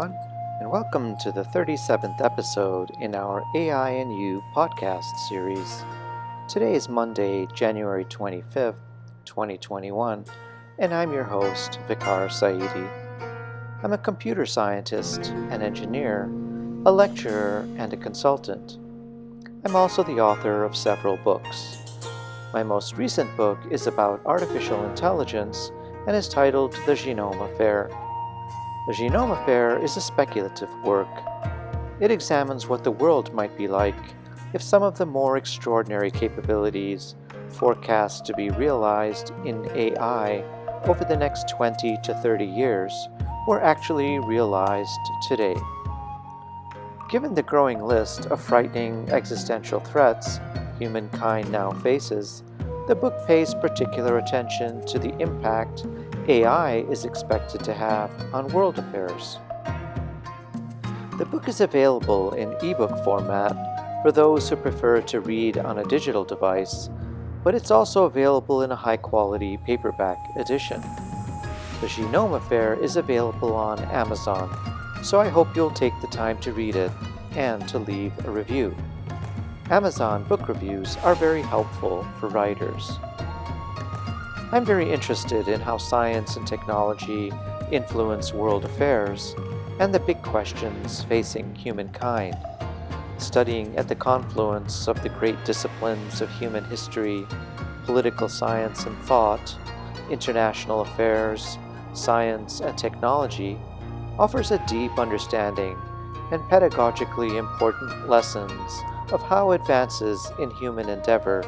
everyone, and welcome to the 37th episode in our AI and You podcast series. Today is Monday, January 25th, 2021, and I'm your host, Vikar Saidi. I'm a computer scientist, an engineer, a lecturer, and a consultant. I'm also the author of several books. My most recent book is about artificial intelligence and is titled The Genome Affair. The Genome Affair is a speculative work. It examines what the world might be like if some of the more extraordinary capabilities forecast to be realized in AI over the next 20 to 30 years were actually realized today. Given the growing list of frightening existential threats humankind now faces, the book pays particular attention to the impact AI is expected to have on world affairs. The book is available in ebook format for those who prefer to read on a digital device, but it's also available in a high-quality paperback edition. The Genome Affair is available on Amazon, so I hope you'll take the time to read it and to leave a review. Amazon book reviews are very helpful for writers. I'm very interested in how science and technology influence world affairs and the big questions facing humankind. Studying at the confluence of the great disciplines of human history, political science and thought, international affairs, science and technology offers a deep understanding and pedagogically important lessons of how advances in human endeavor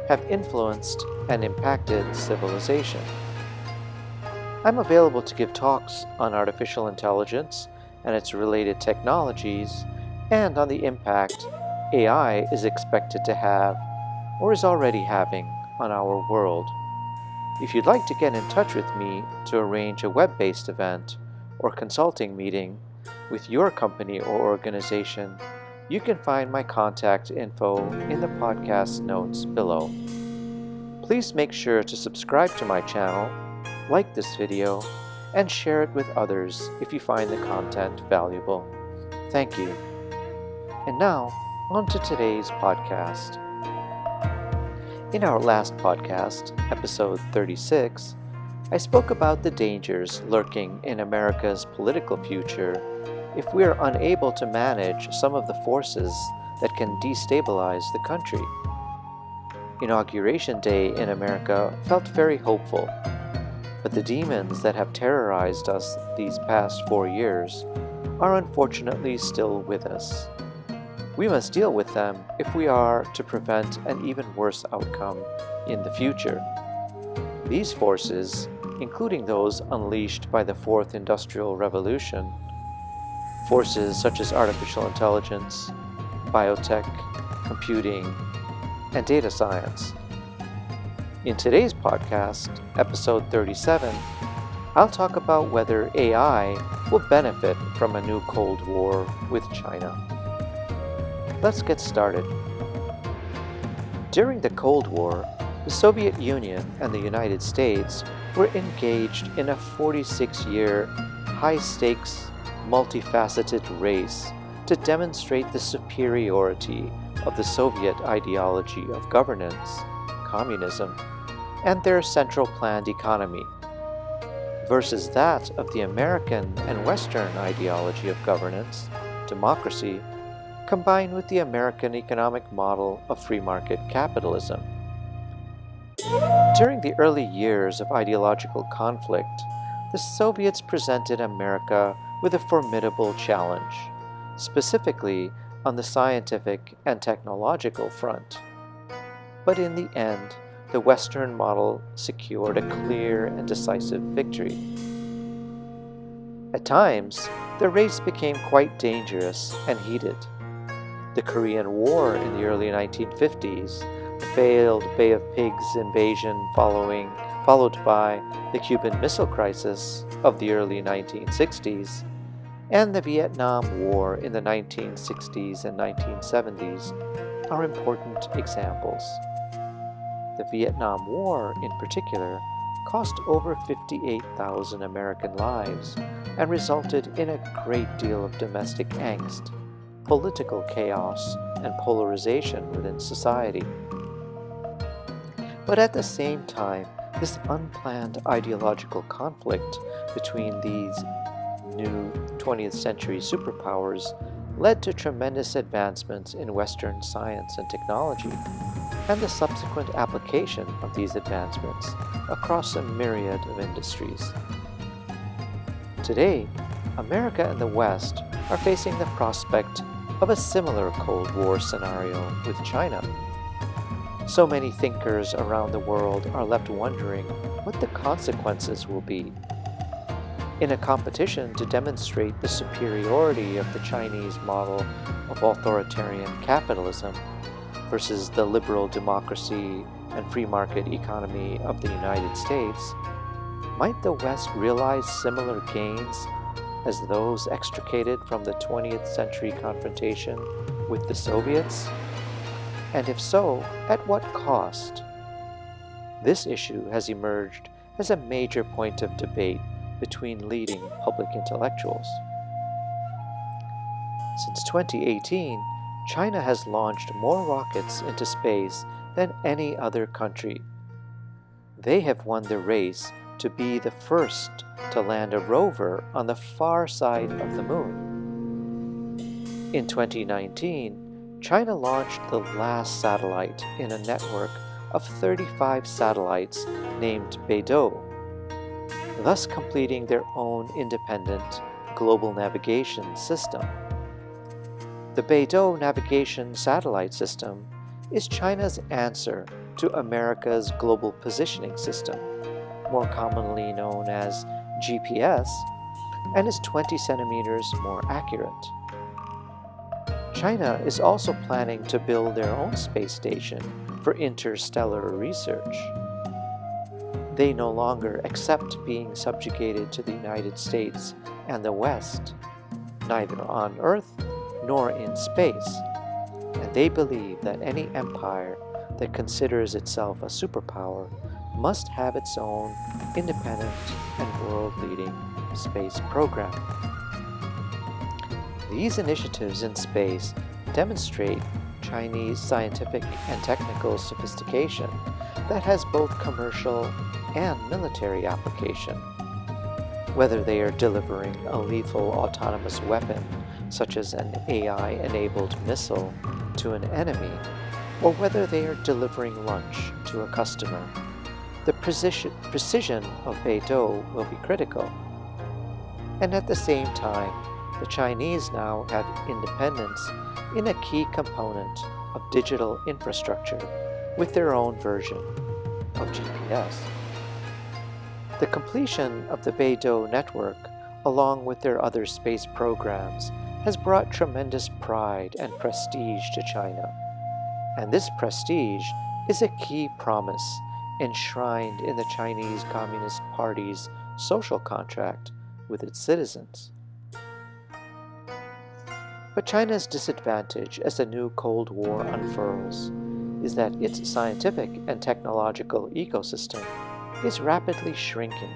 have influenced and impacted civilization. I'm available to give talks on artificial intelligence and its related technologies and on the impact AI is expected to have or is already having on our world. If you'd like to get in touch with me to arrange a web-based event or consulting meeting with your company or organization, you can find my contact info in the podcast notes below. Please make sure to subscribe to my channel, like this video, and share it with others if you find the content valuable. Thank you. And now, on to today's podcast. In our last podcast, episode 36, I spoke about the dangers lurking in America's political future if we are unable to manage some of the forces that can destabilize the country. Inauguration Day in America felt very hopeful, but the demons that have terrorized us these past 4 years are unfortunately still with us. We must deal with them if we are to prevent an even worse outcome in the future. These forces, including those unleashed by the Fourth Industrial Revolution, forces such as artificial intelligence, biotech, computing, and data science. In today's podcast, episode 37, I'll talk about whether AI will benefit from a new Cold War with China. Let's get started. During the Cold War, the Soviet Union and the United States were engaged in a 46-year, high-stakes, multifaceted race to demonstrate the superiority of the Soviet ideology of governance, communism, and their central planned economy, versus that of the American and Western ideology of governance, democracy, combined with the American economic model of free market capitalism. During the early years of ideological conflict, the Soviets presented America with a formidable challenge, specifically on the scientific and technological front. But in the end, the Western model secured a clear and decisive victory. At times, the race became quite dangerous and heated. The Korean War in the early 1950s, the failed Bay of Pigs invasion followed by the Cuban Missile Crisis of the early 1960s, and the Vietnam War in the 1960s and 1970s are important examples. The Vietnam War, in particular, cost over 58,000 American lives and resulted in a great deal of domestic angst, political chaos, and polarization within society. But at the same time, this unplanned ideological conflict between these new 20th century superpowers led to tremendous advancements in Western science and technology, and the subsequent application of these advancements across a myriad of industries. Today, America and the West are facing the prospect of a similar Cold War scenario with China. So many thinkers around the world are left wondering what the consequences will be. In a competition to demonstrate the superiority of the Chinese model of authoritarian capitalism versus the liberal democracy and free market economy of the United States, might the West realize similar gains as those extricated from the 20th century confrontation with the Soviets? And if so, at what cost? This issue has emerged as a major point of debate between leading public intellectuals. Since 2018, China has launched more rockets into space than any other country. They have won the race to be the first to land a rover on the far side of the moon. In 2019, China launched the last satellite in a network of 35 satellites named Beidou, thus completing their own independent global navigation system. The Beidou navigation satellite system is China's answer to America's global positioning system, more commonly known as GPS, and is 20 centimeters more accurate. China is also planning to build their own space station for interstellar research. They no longer accept being subjugated to the United States and the West, neither on Earth nor in space, and they believe that any empire that considers itself a superpower must have its own independent and world-leading space program. These initiatives in space demonstrate Chinese scientific and technical sophistication that has both commercial and military application. Whether they are delivering a lethal autonomous weapon, such as an AI-enabled missile, to an enemy, or whether they are delivering lunch to a customer, the precision of Beidou will be critical. And at the same time, the Chinese now have independence in a key component of digital infrastructure with their own version of GPS. The completion of the Beidou network, along with their other space programs, has brought tremendous pride and prestige to China. And this prestige is a key promise enshrined in the Chinese Communist Party's social contract with its citizens. But China's disadvantage as the new Cold War unfurls is that its scientific and technological ecosystem is rapidly shrinking,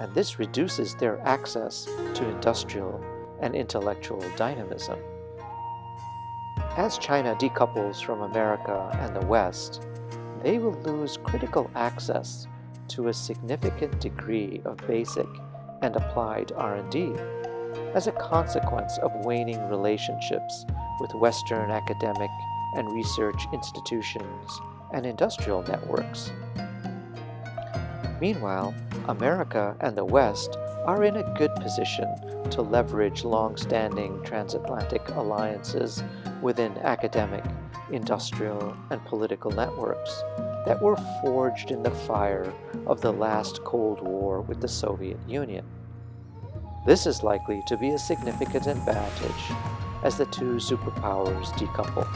and this reduces their access to industrial and intellectual dynamism. As China decouples from America and the West, they will lose critical access to a significant degree of basic and applied R&D as a consequence of waning relationships with Western academic and research institutions and industrial networks. Meanwhile, America and the West are in a good position to leverage long-standing transatlantic alliances within academic, industrial, and political networks that were forged in the fire of the last Cold War with the Soviet Union. This is likely to be a significant advantage as the two superpowers decouple.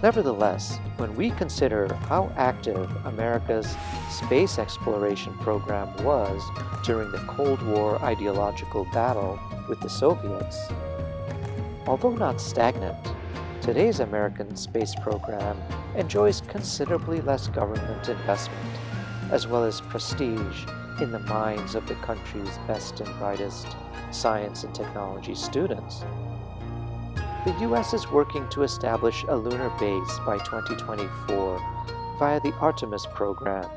Nevertheless, when we consider how active America's space exploration program was during the Cold War ideological battle with the Soviets, although not stagnant, today's American space program enjoys considerably less government investment, as well as prestige in the minds of the country's best and brightest science and technology students. The US is working to establish a lunar base by 2024 via the Artemis program,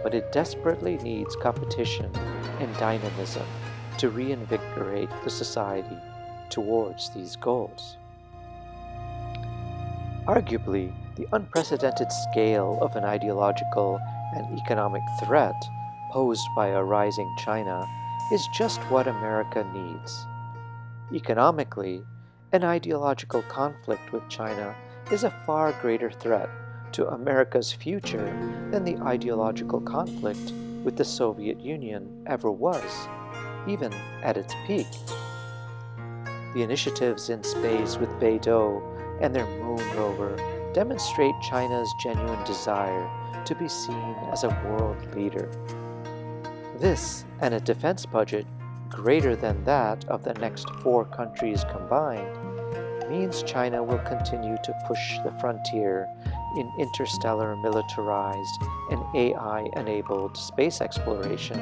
but it desperately needs competition and dynamism to reinvigorate the society towards these goals. Arguably, the unprecedented scale of an ideological and economic threat posed by a rising China is just what America needs. Economically, an ideological conflict with China is a far greater threat to America's future than the ideological conflict with the Soviet Union ever was, even at its peak. The initiatives in space with Beidou and their moon rover demonstrate China's genuine desire to be seen as a world leader. This and a defense budget greater than that of the next four countries combined means China will continue to push the frontier in interstellar militarized and AI-enabled space exploration,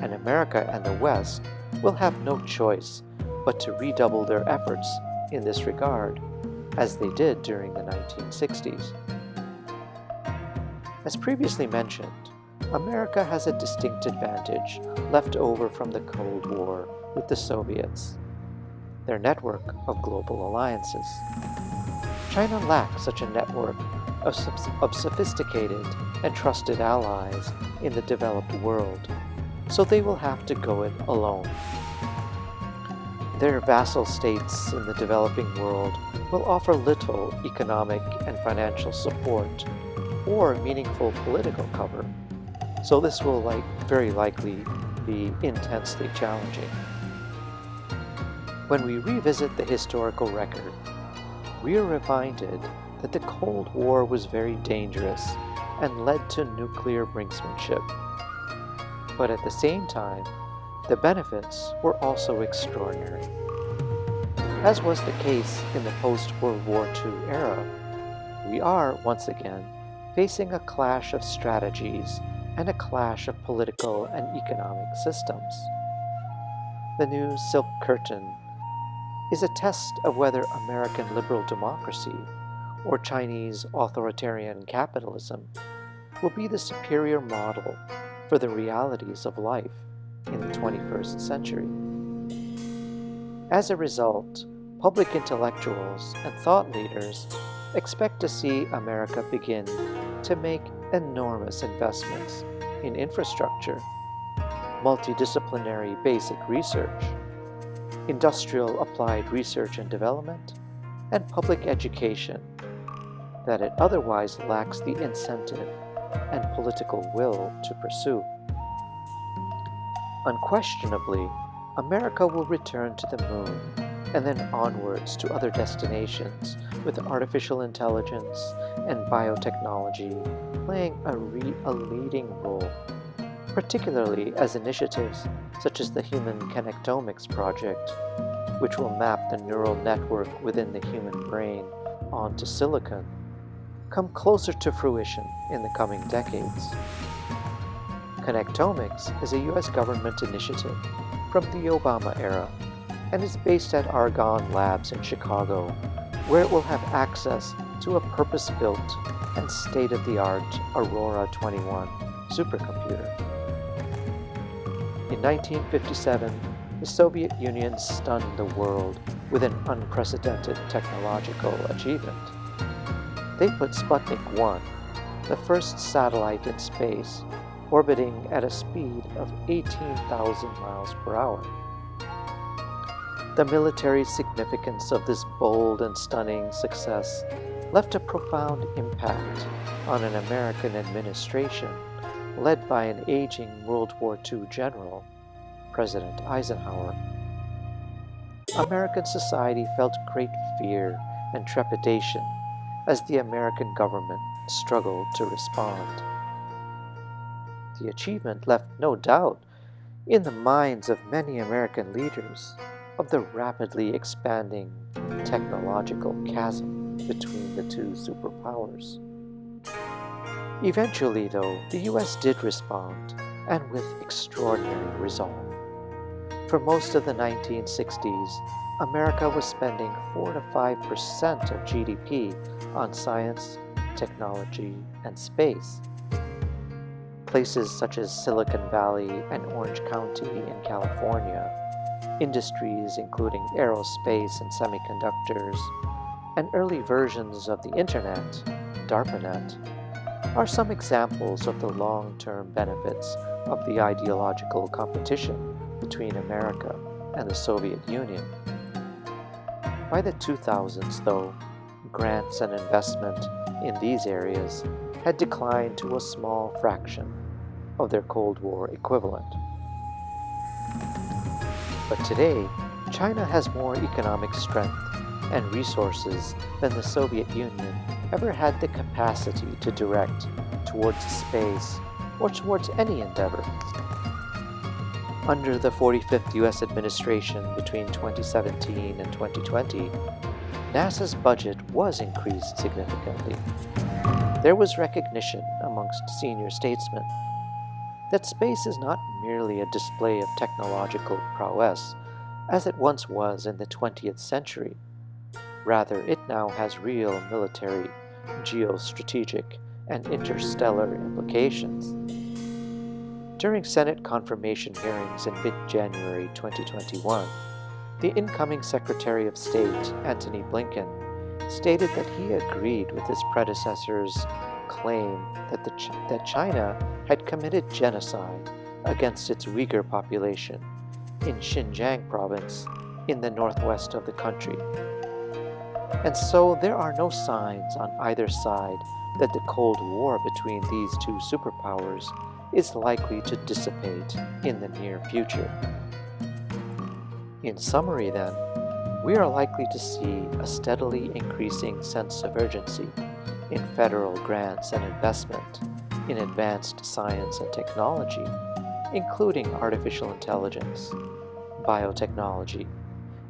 and America and the West will have no choice but to redouble their efforts in this regard, as they did during the 1960s. As previously mentioned, America has a distinct advantage left over from the Cold War with the Soviets: their network of global alliances. China lacks such a network of sophisticated and trusted allies in the developed world, so they will have to go it alone. Their vassal states in the developing world will offer little economic and financial support or meaningful political cover, so this will very likely be intensely challenging. When we revisit the historical record, we are reminded that the Cold War was very dangerous and led to nuclear brinksmanship. But at the same time, the benefits were also extraordinary. As was the case in the post-World War II era, we are, once again, facing a clash of strategies and a clash of political and economic systems. The new Silk Curtain is a test of whether American liberal democracy or Chinese authoritarian capitalism will be the superior model for the realities of life in the 21st century. As a result, public intellectuals and thought leaders expect to see America begin to make enormous investments in infrastructure, multidisciplinary basic research, industrial applied research and development, and public education that it otherwise lacks the incentive and political will to pursue. Unquestionably, America will return to the moon and then onwards to other destinations, with artificial intelligence and biotechnology playing a leading role, particularly as initiatives such as the Human Connectomics Project, which will map the neural network within the human brain onto silicon, come closer to fruition in the coming decades. Connectomics is a US government initiative from the Obama era and is based at Argonne Labs in Chicago, where it will have access to a purpose-built and state-of-the-art Aurora 21 supercomputer. In 1957, the Soviet Union stunned the world with an unprecedented technological achievement. They put Sputnik 1, the first satellite in space, orbiting at a speed of 18,000 miles per hour. The military significance of this bold and stunning success left a profound impact on an American administration led by an aging World War II general, President Eisenhower. American society felt great fear and trepidation as the American government struggled to respond. The achievement left no doubt in the minds of many American leaders of the rapidly expanding technological chasm. between the two superpowers. Eventually, though, the US did respond, and with extraordinary resolve. For most of the 1960s, America was spending 4 to 5% of GDP on science, technology, and space. Places such as Silicon Valley and Orange County in California, industries including aerospace and semiconductors, and early versions of the Internet, DARPANET, are some examples of the long-term benefits of the ideological competition between America and the Soviet Union. By the 2000s, though, grants and investment in these areas had declined to a small fraction of their Cold War equivalent. But today, China has more economic strength and resources than the Soviet Union ever had the capacity to direct towards space or towards any endeavor. Under the 45th U.S. administration between 2017 and 2020, NASA's budget was increased significantly. There was recognition amongst senior statesmen that space is not merely a display of technological prowess, as it once was in the 20th century. Rather, it now has real military, geostrategic, and interstellar implications. During Senate confirmation hearings in mid-January 2021, the incoming Secretary of State, Antony Blinken, stated that he agreed with his predecessor's claim that China had committed genocide against its Uyghur population in Xinjiang province in the northwest of the country. And so there are no signs on either side that the Cold War between these two superpowers is likely to dissipate in the near future. In summary, then, we are likely to see a steadily increasing sense of urgency in federal grants and investment in advanced science and technology, including artificial intelligence, biotechnology,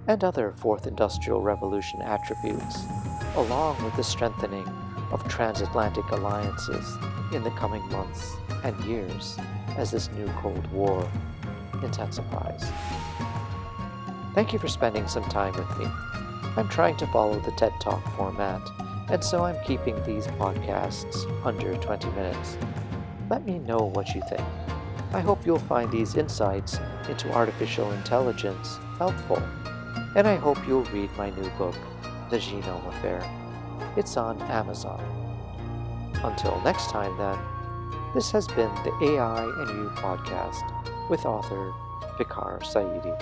and other Fourth Industrial Revolution attributes, along with the strengthening of transatlantic alliances in the coming months and years as this new Cold War intensifies. Thank you for spending some time with me. I'm trying to follow the TED Talk format, and so I'm keeping these podcasts under 20 minutes. Let me know what you think. I hope you'll find these insights into artificial intelligence helpful, and I hope you'll read my new book, The Genome Affair. It's on Amazon. Until next time, then, this has been the AI and You podcast with author Vicar Saidi.